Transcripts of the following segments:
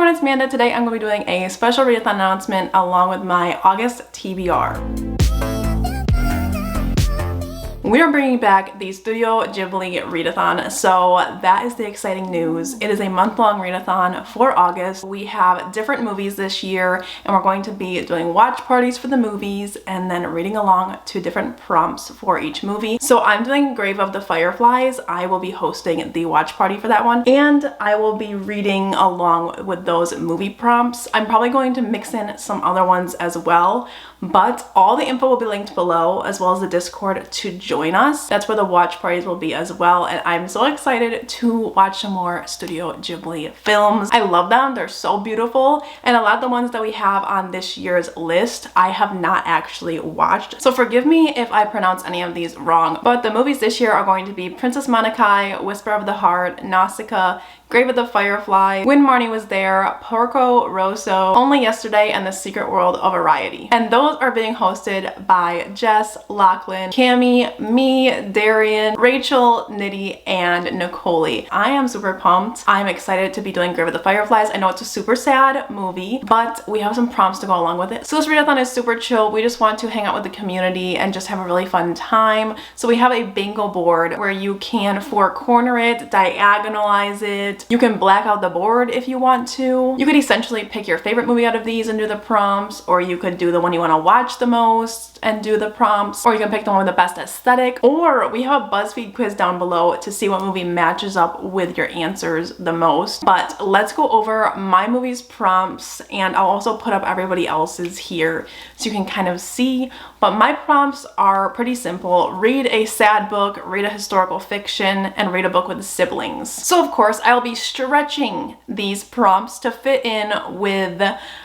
everyone, it's Amanda. Today I'm going to be doing a special readathon announcement along with my August TBR. We are bringing back the Studio Ghibli Readathon, so that is the exciting news. It is a month-long readathon for August. We have different movies this year, and we're going to be doing watch parties for the movies and then reading along to different prompts for each movie. So I'm doing Grave of the Fireflies. I will be hosting the watch party for that one, and I will be reading along with those movie prompts. I'm probably going to mix in some other ones as well, but all the info will be linked below, as well as the Discord to join us. That's where the watch parties will be as well, and I'm so excited to watch some more Studio Ghibli films. I love them. They're so beautiful, and a lot of the ones that we have on this year's list I have not actually watched, so forgive me if I pronounce any of these wrong. But the movies this year are going to be Princess Mononoke, Whisper of the Heart, Nausicaa, Grave of the Fireflies, When Marnie Was There, Porco, Rosso, Only Yesterday, and The Secret World of Arrietty. And those are being hosted by Jess, Lachlan, Cammy, me, Darian, Rachel, Nitty, and Nicole. I am super pumped. I'm excited to be doing Grave of the Fireflies. I know it's a super sad movie, but we have some prompts to go along with it. So this readathon is super chill. We just want to hang out with the community and just have a really fun time. So we have a bingo board where you can four-corner it, diagonalize it. You can black out the board if you want to. You could essentially pick your favorite movie out of these and do the prompts, or you could do the one you want to watch the most and do the prompts, or you can pick the one with the best aesthetic, or we have a BuzzFeed quiz down below to see what movie matches up with your answers the most. But let's go over my movie's prompts, and I'll also put up everybody else's here so you can kind of see. But my prompts are pretty simple. Read a sad book, read a historical fiction, and read a book with siblings. So of course I'll be stretching these prompts to fit in with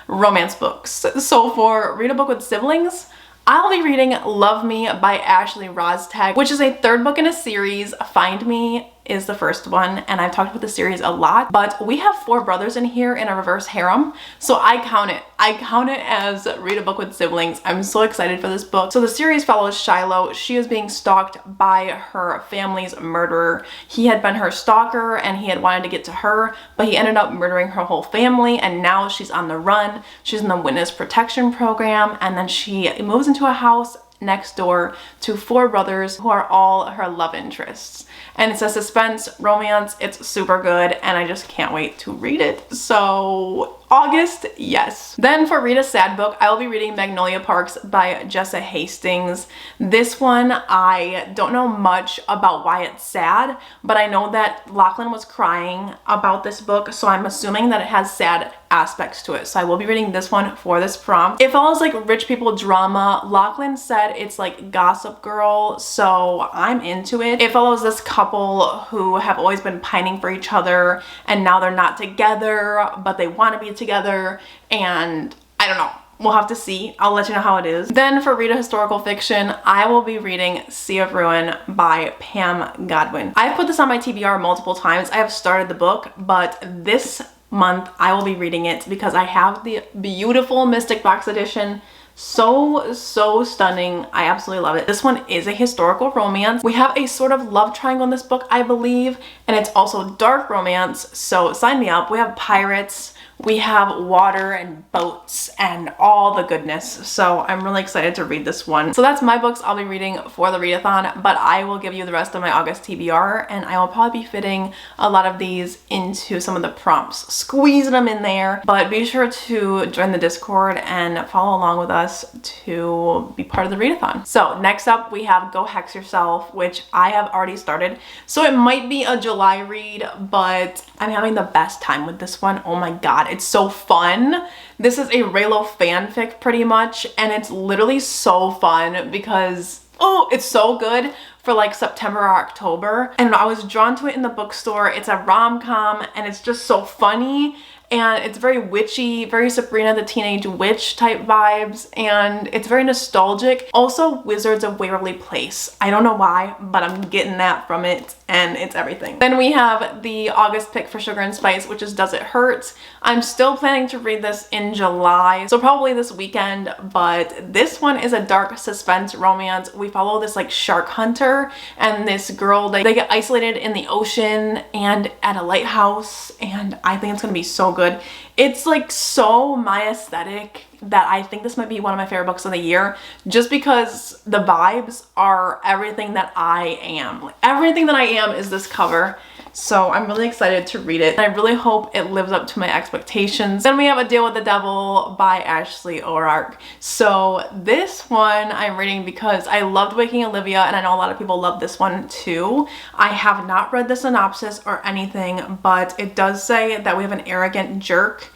romance books. So for read a book with siblings, I'll be reading Love Me by Ashley Rostag, which is a third book in a series. Find Me is the first one, and I've talked about the series a lot, but we have 4 brothers in here in a reverse harem, so I count it as read a book with siblings. I'm so excited for this book. So the series follows Shiloh. She is being stalked by her family's murderer. He had been her stalker and he had wanted to get to her, but he ended up murdering her whole family, and now she's on the run. She's in the witness protection program, and then she moves into a house next door to 4 brothers who are all her love interests. And it's a suspense romance. It's super good, and I just can't wait to read it. So August, yes. Then for Read a Sad Book, I will be reading Magnolia Parks by Jessa Hastings. This one, I don't know much about why it's sad, but I know that Lachlan was crying about this book, so I'm assuming that it has sad aspects to it. So I will be reading this one for this prompt. It follows like rich people drama. Lachlan said it's like Gossip Girl, so I'm into it. It follows this couple who have always been pining for each other, and now they're not together, but they want to be together, and I don't know. We'll have to see. I'll let you know how it is. Then for Read a Historical Fiction, I will be reading Sea of Ruin by Pam Godwin. I've put this on my TBR multiple times. I have started the book, but this month I will be reading it because I have the beautiful Mystic Box edition. So stunning. I absolutely love it. This one is a historical romance. We have a sort of love triangle in this book, I believe, and it's also dark romance, so sign me up. We have pirates, we have water and boats and all the goodness, so I'm really excited to read this one. So that's my books I'll be reading for the readathon, but I will give you the rest of my August TBR, and I will probably be fitting a lot of these into some of the prompts, squeezing them in there. But be sure to join the Discord and follow along with us to be part of the readathon. So next up we have Go Hex Yourself, which I have already started, so it might be a July read, but I'm having the best time with this one. Oh my god, it's so fun. This is a Raylo fanfic pretty much, and it's literally so fun because, oh, it's so good for like September or October. And I was drawn to it in the bookstore. It's a rom-com, and it's just so funny, and it's very witchy, very Sabrina the Teenage Witch type vibes, and it's very nostalgic. Also Wizards of Waverly Place. I don't know why, but I'm getting that from it, and it's everything. Then we have the August pick for Sugar and Spice, which is Does It Hurt? I'm still planning to read this in July, so probably this weekend, but this one is a dark suspense romance. We follow this like shark hunter and this girl. They get isolated in the ocean and at a lighthouse, and I think it's gonna be so good. good. It's like so my aesthetic that I think this might be one of my favorite books of the year, just because the vibes are everything that I am. Like, everything that I am is this cover. So I'm really excited to read it. And I really hope it lives up to my expectations. Then we have A Deal with the Devil by Ashley O'Rourke. So this one I'm reading because I loved Waking Olivia, and I know a lot of people love this one too. I have not read the synopsis or anything, but it does say that we have an arrogant jerk.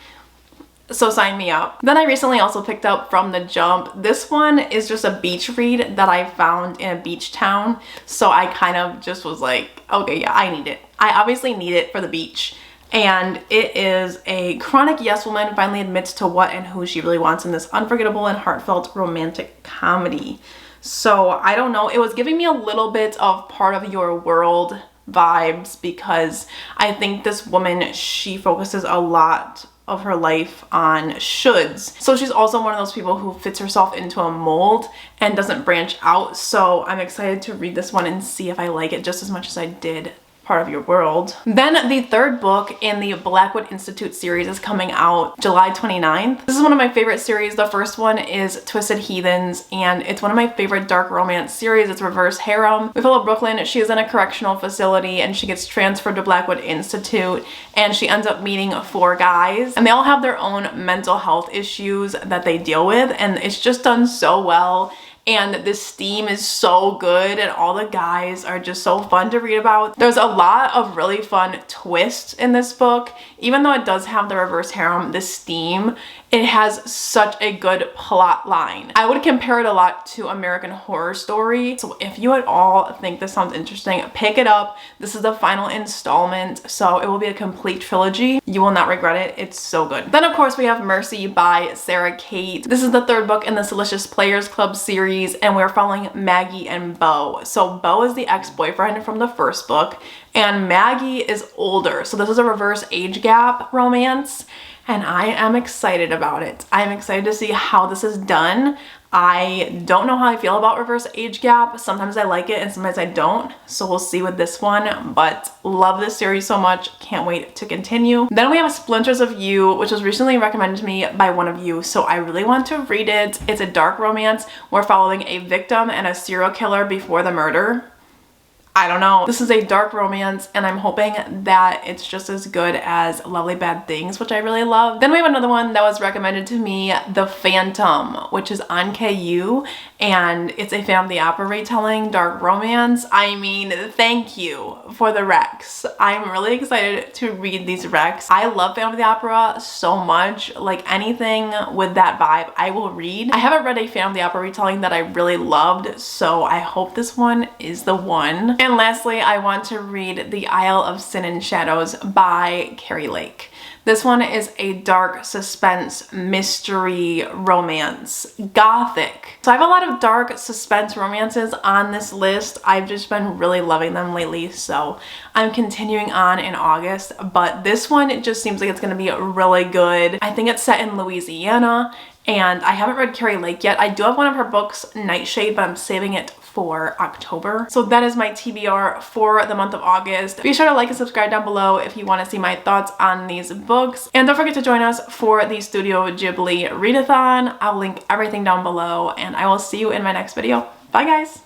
So sign me up. Then I recently also picked up From the Jump. This one is just a beach read that I found in a beach town. So I kind of just was like, okay, yeah, I need it. I obviously need it for the beach. And it is a chronic yes woman finally admits to what and who she really wants in this unforgettable and heartfelt romantic comedy. So I don't know, it was giving me a little bit of Part of Your World vibes, because I think this woman, she focuses a lot of her life on shoulds. So she's also one of those people who fits herself into a mold and doesn't branch out. So I'm excited to read this one and see if I like it just as much as I did Part of Your World. Then the third book in the Blackwood Institute series is coming out July 29th. This is one of my favorite series. The first one is Twisted Heathens, and it's one of my favorite dark romance series. It's reverse harem. We follow Brooklyn. She is in a correctional facility and she gets transferred to Blackwood Institute, and she ends up meeting 4 guys, and they all have their own mental health issues that they deal with, and it's just done so well. And this theme is so good, and all the guys are just so fun to read about. There's a lot of really fun twists in this book. Even though it does have the reverse harem, this theme, it has such a good plot line. I would compare it a lot to American Horror Story. So if you at all think this sounds interesting, pick it up. This is the final installment, so it will be a complete trilogy. You will not regret it. It's so good. Then of course we have Mercy by Sarah Kate. This is the third book in the Salacious Players Club series, and we're following Maggie and Beau. So Beau is the ex-boyfriend from the first book, and Maggie is older. So this is a reverse age gap romance, and I am excited about it. I'm excited to see how this is done. I don't know how I feel about reverse age gap. Sometimes I like it and sometimes I don't. So we'll see with this one, but love this series so much. Can't wait to continue. Then we have Splinters of You, which was recently recommended to me by one of you. So I really want to read it. It's a dark romance. We're following a victim and a serial killer before the murder. I don't know. This is a dark romance, and I'm hoping that it's just as good as Lovely Bad Things, which I really love. Then we have another one that was recommended to me, The Phantom, which is on KU, and it's a family opera retelling dark romance. I mean, thank you for the recs. I'm really excited to read these recs. I love family opera so much. Like, anything with that vibe, I will read. I haven't read a family opera retelling that I really loved, so I hope this one is the one. And lastly, I want to read The Isle of Sin and Shadows by Carrie Lake. This one is a dark suspense mystery romance, gothic. So I have a lot of dark suspense romances on this list. I've just been really loving them lately, so I'm continuing on in August. But this one, it just seems like it's gonna be really good. I think it's set in Louisiana, and I haven't read Carrie Lake yet. I do have one of her books, Nightshade, but I'm saving it for October. So that is my TBR for the month of August. Be sure to like and subscribe down below if you want to see my thoughts on these books. And don't forget to join us for the Studio Ghibli Readathon. I'll link everything down below, and I will see you in my next video. Bye guys!